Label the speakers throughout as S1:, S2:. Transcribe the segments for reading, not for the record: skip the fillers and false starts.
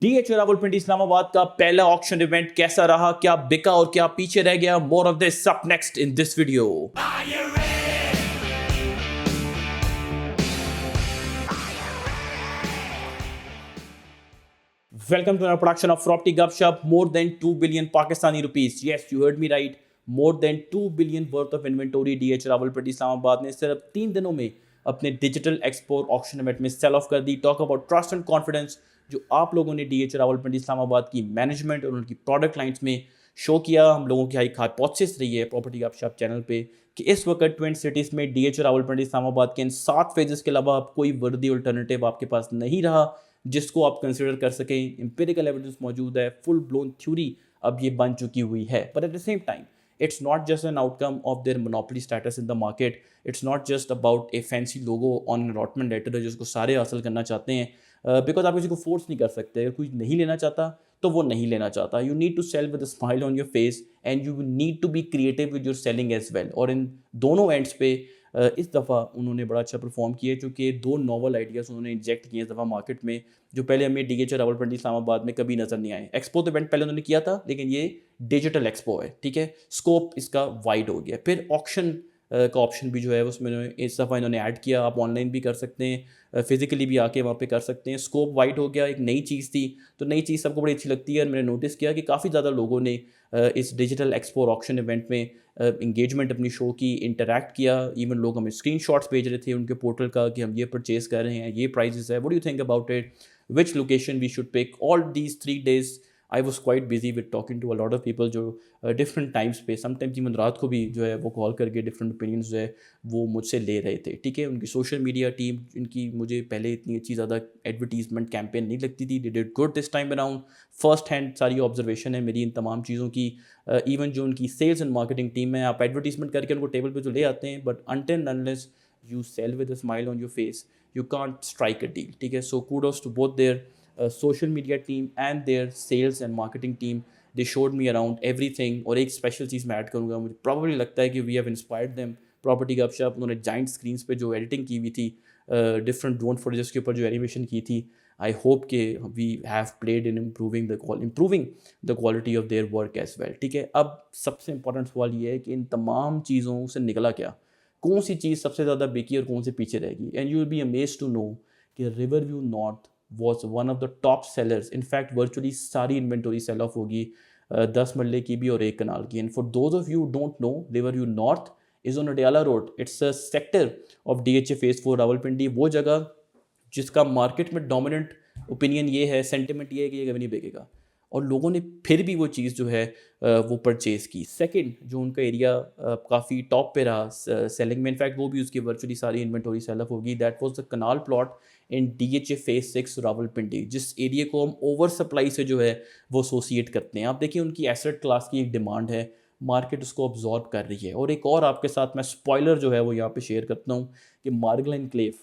S1: DH Rawalpindi Islamabad का पहला auction event कैसा रहा, क्या बिका और क्या पीछे रह गया? More of this up next in this video. Welcome to another production of Property Gupshup. More than 2 billion Pakistani rupees. Yes, you heard me right. More than 2 billion worth of inventory DH Rawalpindi Islamabad ने सिर्फ 3 दिनों में अपने digital expo auction event में sell off कर दी। Talk about trust and confidence जो आप लोगों ने डीएच रावलपिंडी इस्लामाबाद की मैनेजमेंट और उनकी प्रोडक्ट लाइंस में शो किया। हम लोगों की हाई हाइपोथेसिस रही है प्रॉपर्टी गपशप चैनल पे कि इस वक्त ट्विन सिटीज़ में डीएच रावलपिंडी इस्लामाबाद के इन 7 फेजेस के अलावा कोई वर्दी अल्टरनेटिव आपके पास नहीं रहा जिसको आप कंसिडर कर सकें। एम्पिरिकल एविडेंस मौजूद है, फुल ब्लोन थ्योरी अब ये बन चुकी हुई है। But at the same time it's not just an outcome of their monopoly status in the market. It's not just about a fancy logo on an allotment letter जिसको सारे हासिल करना चाहते हैं बिकॉज आप किसी को फोर्स नहीं कर सकते। अगर कोई नहीं लेना चाहता तो वो नहीं लेना चाहता। You need to sell with a smile on your face and you need to be creative with your selling as well. और इन दोनों एंड्स पे इस दफ़ा उन्होंने बड़ा अच्छा परफॉर्म किया क्योंकि 2 नॉवल आइडियाज़ उन्होंने इंजेक्ट किए इस दफ़ा मार्केट में जो पहले हमें डीएच रावलपिंडी इस्लामाबाद में कभी नज़र नहीं आए। एक्सपो तो इवेंट पहले उन्होंने किया था लेकिन ये डिजिटल एक्सपो है, ठीक है, स्कोप इसका वाइड हो गया। फिर ऑक्शन का ऑप्शन भी जो है उसमें इस दफ़ा इन्होंने ऐड किया। आप ऑनलाइन भी कर सकते हैं, फिजिकली भी आके वहाँ पे कर सकते हैं। स्कोप वाइड हो गया, एक नई चीज़ थी तो नई चीज़ सबको बड़ी अच्छी लगती है। और मैंने नोटिस किया कि काफ़ी ज़्यादा लोगों ने इस डिजिटल एक्सपो और ऑक्शन इवेंट में इंगेजमेंट अपनी शो की, इंटरैक्ट किया। इवन लोग हमें स्क्रीनशॉट्स भेज रहे थे उनके पोर्टल का कि हम ये परचेज कर रहे हैं, ये प्राइजेस है, what do you think about it, which location we should pick. All these 3 days I was quite busy with talking to a lot of people जो डिफरेंट टाइम्स पे, समटाइम्स इवन रात को भी जो है वो कॉल करके डिफरेंट ओपिनियंस जो है वो मुझसे ले रहे थे, ठीक है। उनकी सोशल मीडिया टीम, इनकी मुझे पहले इतनी अच्छी ज़्यादा एडवर्टीजमेंट कैंपेन नहीं लगती थी। They did good this time around. First hand सारी ऑब्जर्वेशन है मेरी इन तमाम चीज़ों की। इवन जो उनकी सेल्स एंड मार्केटिंग टीम है, आप एडवर्टीजमेंट करके उनको टेबल पर तो ले आते हैं but until unless you sell with a smile on your face you can't strike a deal, ठीक है। So kudos to both their social media team and their sales and marketing team. They showed me around everything। और एक special चीज़ मैं add करूँगा, मुझे probably लगता है कि we have inspired them. Property Gupshup उन्होंने जाइंट स्क्रीन्स पे जो एडिटिंग की हुई थी, डिफरेंट ड्रोन फुटेजेस के ऊपर जो एनिमेशन की थी, आई होप कि we have played in improving the quality of their work as well, ठीक है। अब सबसे इंपॉर्टेंट सवाल ये है कि इन तमाम चीज़ों से निकला क्या, कौन सी चीज़ सबसे ज़्यादा बिकी और कौन सी पीछे रहेगी। And you will be amazed to know कि river view north was one of the top sellers। in fact virtually सारी inventory sell off होगी 10 मरले की भी और 1 कनाल की। and for those of you who don't know, Riverview North is on Adiala Road। it's a sector of DHA Phase 4 Rawalpindi, वो जगह जिसका मार्केट में डोमिनेंट ओपिनियन ये है, सेंटिमेंट ये है कि ये कभी नहीं बिकेगा, और लोगों ने फिर भी वो चीज़ जो है वो परचेज़ की। सेकंड जो उनका एरिया काफ़ी टॉप पे रहा सेलिंग में, इनफैक्ट वो भी उसकी वर्चुअली सारी इन्वेंटरी सेल ऑफ होगी। That was the kanal plot in DHA Phase 6 Rawalpindi, जिस एरिया को हम ओवर सप्लाई से जो है वो एसोसिएट करते हैं। आप देखिए उनकी एसेट क्लास की एक डिमांड है, मार्केट उसको ऑब्जॉर्व कर रही है। और एक और आपके साथ मैं स्पॉइलर जो है वो यहाँ पे शेयर करता हूँ कि मार्गल एनक्लेव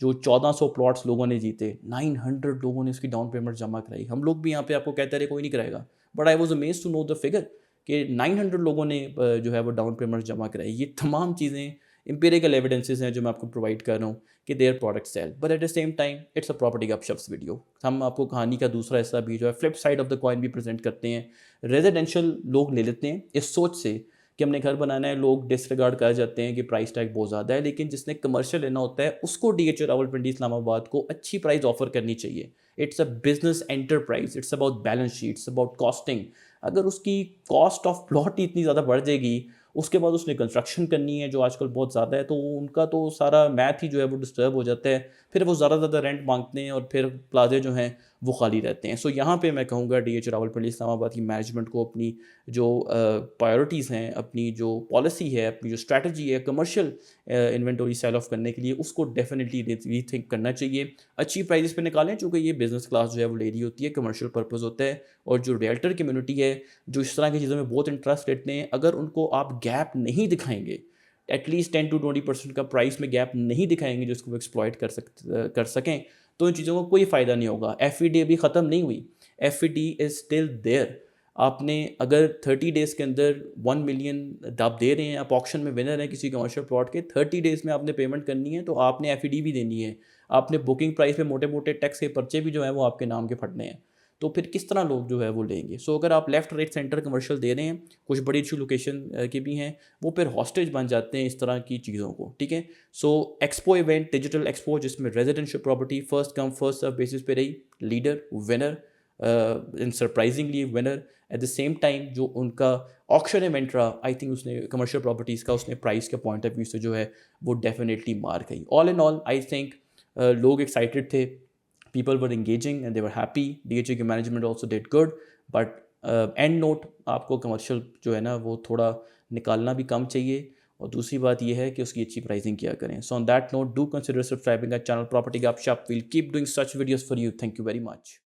S1: जो 1400 प्लॉट्स लोगों ने जीते, 900 लोगों ने उसकी डाउन पेमेंट जमा कराई। हम लोग भी यहाँ पे आपको कहते रहे कोई नहीं कराएगा, but I was amazed to know the figure कि 900 लोगों ने जो है वो डाउन पेमेंट जमा कराई। ये तमाम चीज़ें इंपेरिकल एविडेंसेस हैं जो मैं आपको प्रोवाइड कर रहा हूँ कि their product sale. But at the same time it's a property गपशप्स वीडियो। हम आपको कहानी का दूसरा हिस्सा भी जो है flip side of the coin भी प्रेजेंट करते हैं। रेजिडेंशियल लोग ले लेते हैं इस सोच से कि हमने घर बनाना है, लोग डिसरिगार्ड कर जाते हैं कि प्राइस टैग बहुत ज़्यादा है, लेकिन जिसने कमर्शियल लेना होता है उसको DH रावलपिंडी इस्लामाबाद को अच्छी प्राइस ऑफर करनी चाहिए। It's a business enterprise, it's about balance sheet, it's about costing. अगर उसकी कॉस्ट ऑफ प्लॉट ही इतनी ज़्यादा बढ़ जाएगी, उसके बाद उसने कंस्ट्रक्शन करनी है जो आजकल बहुत ज़्यादा है, तो उनका तो सारा मैथ ही जो है वो डिस्टर्ब हो जाता है। फिर वो ज़्यादा रेंट मांगते हैं और फिर प्लाजे जो हैं वो खाली रहते हैं। सो यहाँ पे मैं कहूँगा DH रावलपिंडी इस्लामाबाद की मैनेजमेंट को अपनी जो प्रायोरिटीज़ हैं, अपनी जो पॉलिसी है, अपनी जो स्ट्रैटेजी है कमर्शियल इन्वेंटरी सेल ऑफ करने के लिए, उसको डेफिनेटली रीथिंक करना चाहिए। अच्छी प्राइजेस पे निकालें चूँकि ये बिज़नेस क्लास जो है वो ले रही होती है, कमर्शियल पर्पज़ होता है। और जो रियल्टर कम्युनिटी है जो इस तरह की चीज़ों में बहुत इंटरेस्ट लेते हैं, अगर उनको आप गैप नहीं दिखाएंगे, एटलीस्ट 10 to 20% का प्राइस में गैप नहीं दिखाएंगे जिसको वो एक्सप्लॉइट कर सकें, तो इन चीज़ों का कोई फ़ायदा नहीं होगा। FED अभी ख़त्म नहीं हुई, FED इज़ स्टिल देयर। आपने अगर 30 डेज़ के अंदर 1 मिलियन आप दे रहे हैं, आप ऑक्शन में विनर हैं किसी कमर्शियल प्लॉट के, 30 डेज़ में आपने पेमेंट करनी है, तो आपने FED भी देनी है, आपने बुकिंग प्राइस में मोटे मोटे टैक्स के पर्चे भी जो है वो आपके नाम के फटने हैं। तो फिर किस तरह लोग जो है वो लेंगे। सो अगर आप लेफ्ट राइट सेंटर कमर्शियल दे रहे हैं, कुछ बड़ी अच्छी लोकेशन के भी हैं, वो फिर हॉस्टेज बन जाते हैं इस तरह की चीज़ों को, ठीक है। So expo event, digital expo, जिसमें residential property first come first serve basis पे रही, leader winner in surprisingly winner. At the same time जो उनका ऑक्शन इवेंट रहा, आई थिंक उसने कमर्शियल प्रॉपर्टीज़ का उसने प्राइस के पॉइंट ऑफ व्यू से जो है वो डेफिनेटली मार गई। All in all I think लोग एक्साइटेड थे, people were engaging and they were happy. DHA की management also did good, but end note आपको कमर्शियल जो है ना वो थोड़ा निकालना भी कम चाहिए, और दूसरी बात ये है कि उसकी अच्छी प्राइसिंग किया करें। So on that note, do consider subscribing our channel property Gapshap. Will keep doing such videos for you. Thank you very much.